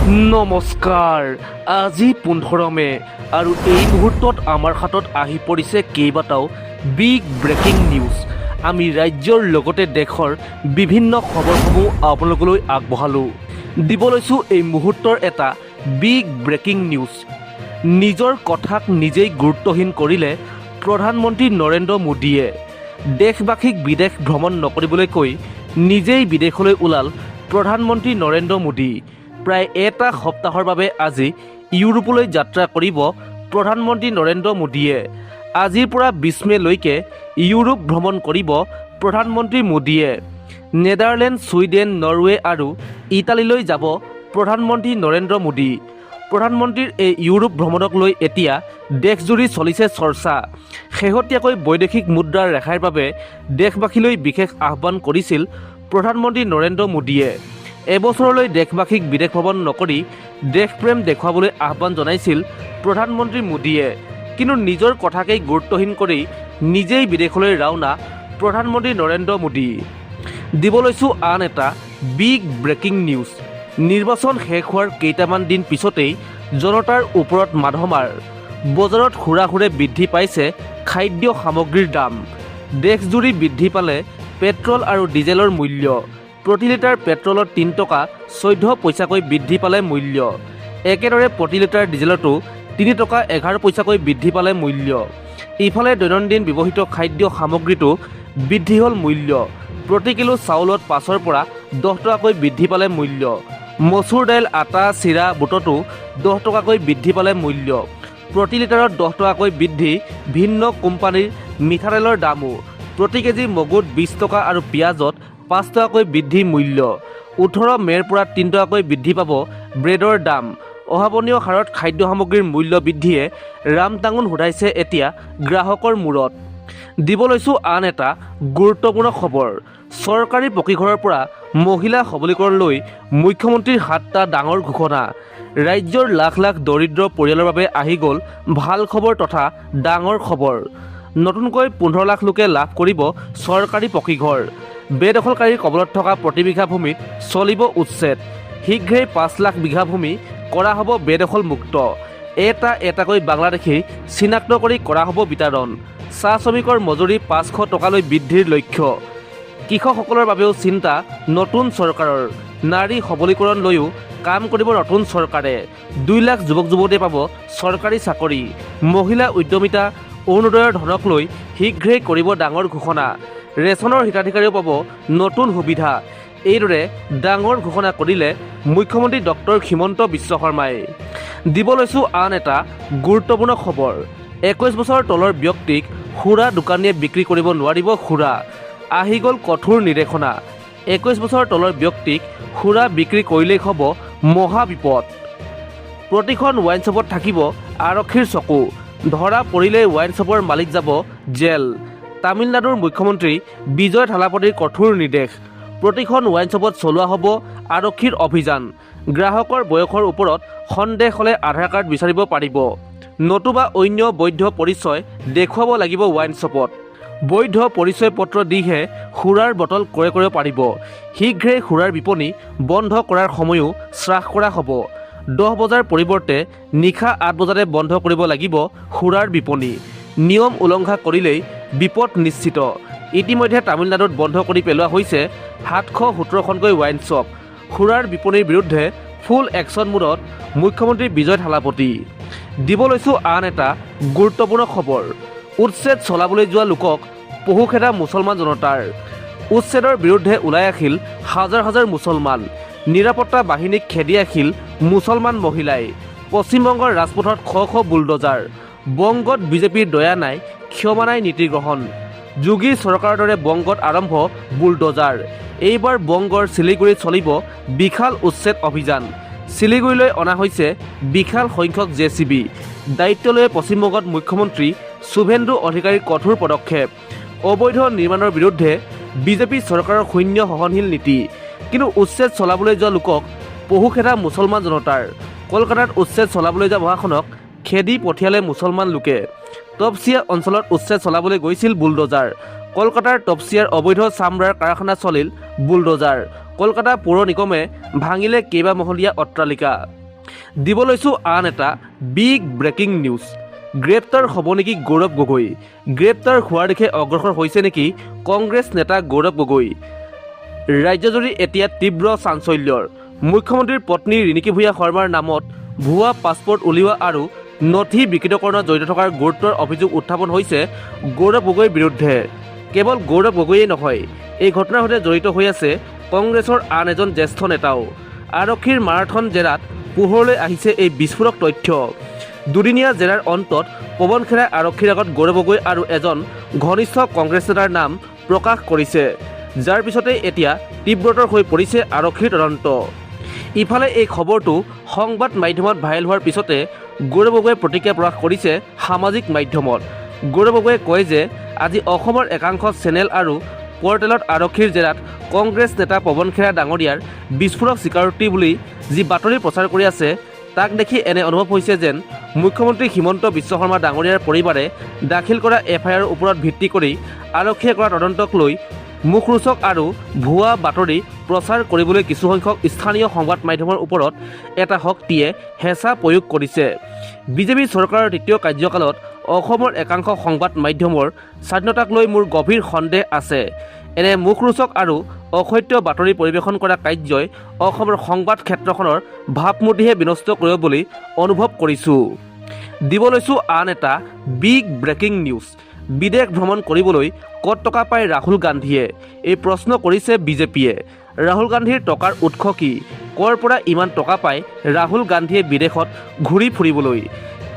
নমস্কাৰ। আজি 15 মে আৰু এই মুহূৰ্তত আমাৰ হাতত আহি পৰিছে কেইবাটাও বিগ ব্ৰেকিং নিউজ। আমি ৰাজ্যৰ লগতে দেশৰ বিভিন্ন খবৰসমূহ আপোনালোকলৈ আগবঢ়ালোঁ। দিব লৈছোঁ এই মুহূৰ্তৰ এটা বিগ ব্ৰেকিং নিউজ। নিজৰ কথাক নিজেই গুৰুত্বহীন কৰিলে প্ৰধানমন্ত্ৰী নৰেন্দ্ৰ মোদীয়ে। দেশবাসীক বিদেশ ভ্ৰমণ নকৰিবলৈ কৈ নিজেই বিদেশলৈ ওলাল প্ৰধানমন্ত্ৰী নৰেন্দ্ৰ মোদী। প্ৰায় এটা সপ্তাহৰ বাবে আজি ইউৰোপলৈ যাত্ৰা কৰিব প্ৰধানমন্ত্ৰী নৰেন্দ্ৰ মোদীয়ে। আজিৰ পৰা 20 মেলৈকে ইউৰোপ ভ্ৰমণ কৰিব প্ৰধানমন্ত্ৰী মোদীয়ে। নেদাৰলেণ্ড, ছুইডেন, নৰৱে আৰু ইটালীলৈ যাব প্ৰধানমন্ত্ৰী নৰেন্দ্ৰ মোদী। প্ৰধানমন্ত্ৰীৰ এই ইউৰোপ ভ্ৰমণক লৈ এতিয়া দেশজুৰি চলিছে চৰ্চা। শেহতীয়াকৈ বৈদেশিক মুদ্ৰাৰ ৰেহাইৰ বাবে দেশবাসীলৈ বিশেষ আহ্বান কৰিছিল প্ৰধানমন্ত্ৰী নৰেন্দ্ৰ মোদীয়ে। এবছৰলৈ দেশবাসীক বিদেশ ভ্ৰমণ নকৰি দেশপ্ৰেম দেখুৱাবলৈ আহ্বান জনাইছিল প্ৰধানমন্ত্ৰী মোদীয়ে। কিন্তু নিজৰ কথাকেই গুৰুত্বহীন কৰি নিজেই বিদেশলৈ ৰাওনা প্ৰধানমন্ত্ৰী নৰেন্দ্ৰ মোদী। দিব লৈছোঁ আন এটা বিগ ব্ৰেকিং নিউজ। নিৰ্বাচন শেষ হোৱাৰ কেইটামান দিন পিছতেই জনতাৰ ওপৰত মাধমাৰ। বজাৰত হুৰাহুৰে বৃদ্ধি পাইছে খাদ্য সামগ্ৰীৰ দাম। দেশজুৰি বৃদ্ধি পালে পেট্ৰল আৰু ডিজেলৰ মূল্য। প্ৰতি লিটাৰ পেট্ৰলত 3 টকা 14 পইচাকৈ বৃদ্ধি পালে মূল্য। একেদৰে প্ৰতি লিটাৰ ডিজেলতো 3 টকা 11 পইচাকৈ বৃদ্ধি পালে মূল্য। ইফালে দৈনন্দিন ব্যৱহৃত খাদ্য সামগ্ৰীটো বৃদ্ধি হ'ল মূল্য। প্ৰতি কিলো চাউলত 5ৰ পৰা 10 টকাকৈ বৃদ্ধি পালে মূল্য। মচুৰ দাইল, আটা, চিৰা, বুটতো 10 টকাকৈ বৃদ্ধি পালে মূল্য। প্ৰতি লিটাৰত 10 টকাকৈ বৃদ্ধি ভিন্ন কোম্পানীৰ মিঠাতেলৰ দামো। প্ৰতি কেজি মগুত 20 টকা আৰু পিঁয়াজত 5 টকাকৈ বৃদ্ধি মূল্য। 18 মে'ৰ পৰা 3 টকাকৈ বৃদ্ধি পাব ব্ৰেডৰ দাম। অভাৱনীয় হাৰত খাদ্য সামগ্ৰীৰ মূল্য বৃদ্ধিয়ে ৰামটাঙোন সোধাইছে এতিয়া গ্ৰাহকৰ মূৰত। দিব লৈছোঁ আন এটা গুৰুত্বপূৰ্ণ খবৰ। চৰকাৰী পকীঘৰৰ পৰা মহিলা সবলীকৰণলৈ মুখ্যমন্ত্ৰীৰ 7টা ডাঙৰ ঘোষণা। ৰাজ্যৰ লাখ লাখ দৰিদ্ৰ পৰিয়ালৰ বাবে আহি গ'ল ভাল খবৰ তথা ডাঙৰ খবৰ। নতুনকৈ 15 লাখ লোকে লাভ কৰিব চৰকাৰী পকীঘৰ। বেদখলকাৰীৰ কবলত থকা প্ৰতি বিঘা ভূমিত চলিব উচ্ছেদ। শীঘ্ৰেই 5 লাখ বিঘা ভূমি কৰা হ'ব বেদখল মুক্ত। এটাকৈ বাংলাদেশী চিনাক্ত কৰি কৰা হ'ব বিতৰণ। চাহ শ্ৰমিকৰ মজুৰি 500 টকালৈ বৃদ্ধিৰ লক্ষ্য। কৃষকসকলৰ বাবেও চিন্তা নতুন চৰকাৰৰ। নাৰী সবলীকৰণ লৈও কাম কৰিব নতুন চৰকাৰে। 2 লাখ যুৱক যুৱতীয়ে পাব চৰকাৰী চাকৰি। মহিলা উদ্যমিতা অৰুণোদয়ৰ ধনক লৈ শীঘ্ৰেই কৰিব ডাঙৰ ঘোষণা। ৰেচনৰ হিতাধিকাৰীও পাব নতুন সুবিধা। এইদৰে ডাঙৰ ঘোষণা কৰিলে মুখ্যমন্ত্ৰী ডক্টৰ হিমন্ত বিশ্ব শৰ্মাই। দিব লৈছোঁ আন এটা গুৰুত্বপূৰ্ণ খবৰ। 21 বছৰ তলৰ ব্যক্তিক সুৰা দোকানীয়ে বিক্ৰী কৰিব নোৱাৰিব সুৰা। আহি গ'ল কঠোৰ নিৰ্দেশনা। 21 বছৰ তলৰ ব্যক্তিক সুৰা বিক্ৰী কৰিলেই হ'ব মহা বিপদ। প্ৰতিখন ৱাইন শ্বপত থাকিব আৰক্ষীৰ চকু। ধৰা পৰিলেই ৱাইন শ্বপৰ মালিক যাব জেল। তামিলনাডুৰ মুখ্যমন্ত্ৰী বিজয় থালাপতিৰ কঠোৰ নিৰ্দেশ। প্ৰতিখন ৱাইন শ্বপত চলোৱা হ'ব আৰক্ষীৰ অভিযান। গ্ৰাহকৰ বয়সৰ ওপৰত সন্দেহ হ'লে আধাৰ কাৰ্ড বিচাৰিব পাৰিব। নতুবা অন্য বৈধ পৰিচয় দেখুৱাব লাগিব ৱাইন শ্বপত। বৈধ পৰিচয় পত্ৰ দিহে সুৰাৰ বটল ক্ৰয় কৰিব পাৰিব। শীঘ্ৰেই সুৰাৰ বিপণী বন্ধ কৰাৰ সময়ও হ্ৰাস কৰা হ'ব। 10 বজাৰ পৰিৱৰ্তে নিশা 8 বজাতে বন্ধ কৰিব লাগিব সুৰাৰ বিপণী। নিয়ম উলংঘা কৰিলেই বিপদ নিশ্চিত। ইতিমধ্যে তামিলনাডুত বন্ধ কৰি পেলোৱা হৈছে 717খনকৈ ৱাইন শ্বপ। সুৰাৰ বিপণীৰ বিৰুদ্ধে ফুল একশ্যন মোডত মুখ্যমন্ত্ৰী বিজয় থালাপতি। দিব লৈছোঁ আন এটা গুৰুত্বপূৰ্ণ খবৰ। উচ্ছেদ চলাবলৈ যোৱা লোকক পহুখেদা মুছলমান জনতাৰ। উচ্ছেদৰ বিৰুদ্ধে ওলাই আহিল হাজাৰ হাজাৰ মুছলমান। নিৰাপত্তা বাহিনীক খেদি আহিল মুছলমান মহিলাই। পশ্চিমবংগৰ ৰাজপথত শ বুলডজাৰ। বংগত বিজেপিৰ দয়া নাই, ক্ষমা নাই নীতি গ্ৰহণ। যোগী চৰকাৰৰ দৰে বংগত আৰম্ভ বুলডজাৰ। এইবাৰ বংগৰ শিলিগুৰিত চলিব বিশাল উচ্ছেদ অভিযান। শিলিগুৰিলৈ অনা হৈছে বিশাল সংখ্যক JCB। দায়িত্ব লৈ পশ্চিমবংগত মুখ্যমন্ত্ৰী শুভেন্দু অধিকাৰীৰ কঠোৰ পদক্ষেপ। অবৈধ নিৰ্মাণৰ বিৰুদ্ধে বিজেপি চৰকাৰৰ শূন্য সহনশীল নীতি। কিন্তু উচ্ছেদ চলাবলৈ যোৱা লোকক পহুখেদা মুছলমান জনতাৰ। কলকাতাত উচ্ছেদ চলাবলৈ যোৱা বাহনখনক খেদি পঠিয়ালে মুছলমান লোকে। তপচিয়া অঞ্চলত উচ্ছেদ চলাবলৈ গৈছিল বুলডজাৰ। কলকাতাৰ তপচিয়াৰ অবৈধ চামৰাৰ কাৰখানা চলিল বুলডোজাৰ। কলকাতা পৌৰ নিগমে ভাঙিলে কেইবামহলীয়া অট্টালিকা। দিব লৈছোঁ আন এটা বিগ ব্ৰেকিং নিউজ। গ্ৰেপ্তাৰ হ'ব নেকি গৌৰৱ গগৈ? গ্ৰেপ্তাৰ হোৱাৰ দিশে অগ্ৰসৰ হৈছে নেকি কংগ্ৰেছ নেতা গৌৰৱ গগৈ? ৰাজ্যজুৰি এতিয়া তীব্ৰ চাঞ্চল্যৰ। মুখ্যমন্ত্ৰীৰ পত্নী ৰিণিকী ভূঞা শৰ্মাৰ নামত ভুৱা পাছপৰ্ট উলিওৱা আৰু নথি বিকৃতকৰণত জড়িত থকাৰ গুৰুতৰ অভিযোগ উত্থাপন হৈছে গৌৰৱ গগৈৰ বিৰুদ্ধে। কেৱল গৌৰৱ গগৈয়ে নহয়, এই ঘটনাৰ সৈতে জড়িত হৈ আছে কংগ্ৰেছৰ আন এজন জ্যেষ্ঠ নেতাও। আৰক্ষীৰ মাৰাথন জেৰাত পোহৰলৈ আহিছে এই বিস্ফোৰক তথ্য। দুদিনীয়া জেৰাৰ অন্তত পৱন খেৰাই আৰক্ষীৰ আগত গৌৰৱ গগৈ আৰু এজন ঘনিষ্ঠ কংগ্ৰেছ নেতাৰ নাম প্ৰকাশ কৰিছে, যাৰ পিছতেই এতিয়া তীব্ৰতৰ হৈ পৰিছে আৰক্ষীৰ তদন্ত। ইফালে এই খবৰটো সংবাদ মাধ্যমত ভাইৰেল হোৱাৰ পিছতে গৌৰৱ গগৈয়ে প্ৰতিক্ৰিয়া প্ৰকাশ কৰিছে সামাজিক মাধ্যমত। গৌৰৱ গগৈয়ে কয় যে আজি অসমৰ একাংশ চেনেল আৰু পৰ্টেলত আৰক্ষীৰ জেৰাত কংগ্ৰেছ নেতা পৱন খেৰা ডাঙৰীয়াৰ বিস্ফোৰক স্বীকাৰোক্তি বুলি যি বাতৰি প্ৰচাৰ কৰি আছে, তাক দেখি এনে অনুভৱ হৈছে যেন মুখ্যমন্ত্ৰী হিমন্ত বিশ্ব শৰ্মা ডাঙৰীয়াৰ পৰিবাৰে দাখিল কৰা এফআইআৰৰ ওপৰত ভিত্তি কৰি আৰক্ষীয়ে কৰা তদন্তক লৈ মুখৰোচক আৰু ভুৱা বাতৰি প্ৰচাৰ কৰিবলৈ কিছুসংখ্যক স্থানীয় সংবাদ মাধ্যমৰ ওপৰত এটা শক্তিয়ে হেঁচা প্ৰয়োগ কৰিছে। বিজেপি চৰকাৰৰ তৃতীয় কাৰ্যকালত অসমৰ একাংশ সংবাদ মাধ্যমৰ স্বাধীনতাক লৈ মোৰ গভীৰ সন্দেহ আছে। এনে মুখৰোচক আৰু অসত্য বাতৰি পৰিৱেশন কৰা কাৰ্যই অসমৰ সংবাদ ক্ষেত্ৰখনৰ ভাৱমূৰ্তিহে বিনষ্ট কৰিব বুলি অনুভৱ কৰিছোঁ। দিব লৈছোঁ আন এটা বিগ ব্ৰেকিং নিউজ। বিদেশ ভ্ৰমণ কৰিবলৈ ক'ত টকা পায় ৰাহুল গান্ধীয়ে? এই প্ৰশ্ন কৰিছে বিজেপিয়ে। ৰাহুল গান্ধীৰ টকাৰ উৎস কি? ক'ৰ পৰা ইমান টকা পায় ৰাহুল গান্ধীয়ে বিদেশত ঘূৰি ফুৰিবলৈ?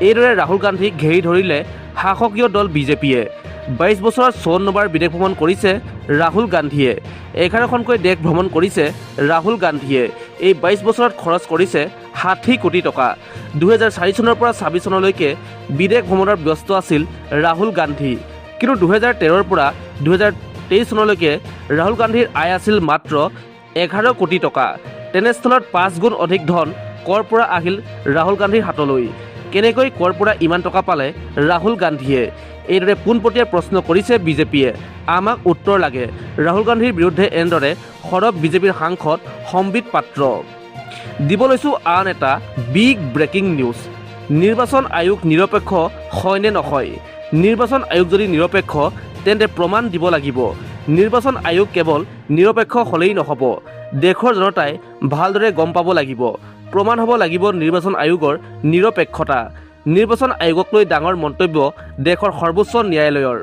এইদৰে ৰাহুল গান্ধীক ঘেৰি ধৰিলে শাসকীয় দল বিজেপিয়ে। 22 বছৰত 54 বাৰ বিদেশ ভ্ৰমণ কৰিছে ৰাহুল গান্ধীয়ে। 11খনকৈ দেশ ভ্ৰমণ কৰিছে ৰাহুল গান্ধীয়ে। এই 22 বছৰত খৰচ কৰিছে 60 কোটি টকা। 2004 চনৰ পৰা 26 চনলৈকে বিদেশ ভ্ৰমণত ব্যস্ত আছিল ৰাহুল গান্ধী। কিন্তু 2013ৰ পৰা 2023 চনলৈকে ৰাহুল গান্ধীৰ আয় আছিল মাত্ৰ 11 কোটি টকা। তেনেস্থলত 5 গুণ অধিক ধন ক'ৰ পৰা আহিল ৰাহুল গান্ধীৰ হাতলৈ? কেনেকৈ ক'ৰ পৰা ইমান টকা পালে ৰাহুল গান্ধীয়ে? এইদৰে পোনপটীয়া প্ৰশ্ন কৰিছে বিজেপিয়ে। আমাক উত্তৰ লাগে। ৰাহুল গান্ধীৰ বিৰুদ্ধে এনেদৰে সৰব বিজেপিৰ সাংসদ সম্বিত পাত্ৰ। দিব লৈছোঁ আন এটা বিগ ব্ৰেকিং নিউজ। নিৰ্বাচন আয়োগ নিৰপেক্ষ হয় নে নহয়? নিৰ্বাচন আয়োগ যদি নিৰপেক্ষ তেন্তে প্ৰমাণ দিব লাগিব। নিৰ্বাচন আয়োগ কেৱল নিৰপেক্ষ হ'লেই নহ'ব, দেশৰ জনতাই ভালদৰে গম পাব লাগিব। প্ৰমাণ হ'ব লাগিব নিৰ্বাচন আয়োগৰ নিৰপেক্ষতা। নিৰ্বাচন আয়োগক লৈ ডাঙৰ মন্তব্য দেশৰ সৰ্বোচ্চ ন্যায়ালয়ৰ।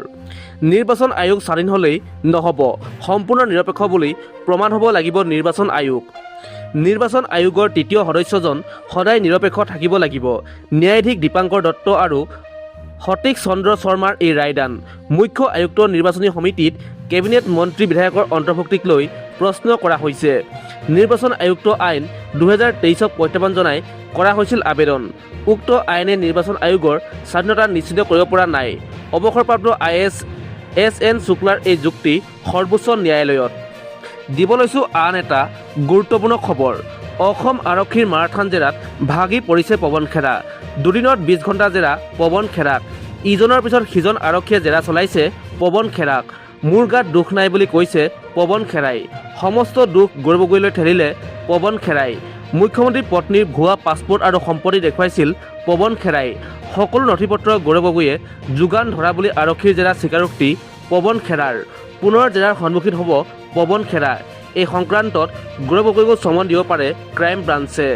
নিৰ্বাচন আয়োগ স্বাধীন হ'লেই নহ'ব, সম্পূৰ্ণ নিৰপেক্ষ বুলি প্ৰমাণ হ'ব লাগিব নিৰ্বাচন আয়োগ। নিৰ্বাচন আয়োগৰ তৃতীয় সদস্যজন সদায় নিৰপেক্ষ থাকিব লাগিব। ন্যায়াধীশ দীপাংকৰ দত্ত আৰু সতীশ চন্দ্ৰ শৰ্মাৰ এই ৰায়দান। মুখ্য আয়ুক্ত নিৰ্বাচনী সমিতিত কেবিনেট মন্ত্ৰী বিধায়কৰ অন্তৰ্ভুক্তিক লৈ প্ৰশ্ন কৰা হৈছে। নিৰ্বাচন আয়ুক্ত আইন 2023ক প্ৰত্যাহ্বান জনাই কৰা হৈছিল আবেদন। উক্ত আইনে নিৰ্বাচন আয়োগৰ স্বাধীনতা নিশ্চিত কৰিব পৰা নাই। অৱসৰপ্ৰাপ্ত IAS SN শুক্লাৰ এই যুক্তি সৰ্বোচ্চ ন্যায়ালয়ত। দিব লৈছোঁ আন এটা গুৰুত্বপূৰ্ণ খবৰ। অসম আৰক্ষীৰ মাৰাথান জেৰাত ভাগি পৰিছে পৱন খেৰা। দুদিনত 20 ঘণ্টা জেৰা পৱন খেৰাক। ইজনৰ পিছত সিজন আৰক্ষীয়ে জেৰা চলাইছে পৱন খেৰাক। মোৰ গাত দুখ নাই বুলি কৈছে পৱন খেৰাই। সমস্ত দুখ গৌৰৱ গগৈলৈ ঠেলিলে পৱন খেৰাই। মুখ্যমন্ত্ৰীৰ পত্নীৰ ভুৱা পাছপৰ্ট আৰু সম্পত্তি দেখুৱাইছিল পৱন খেৰাই। সকলো নথিপত্ৰ গৌৰৱ গগৈয়ে যোগান ধৰা বুলি আৰক্ষীৰ জেৰা স্বীকাৰোক্তি পৱন খেৰাৰ। পুনৰ জেৰাৰ সন্মুখীন হ'ব পৱন খেৰা। এই সংক্ৰান্তত গৌৰৱ গগৈকো চমন দিব পাৰে ক্ৰাইম ব্ৰাঞ্চে।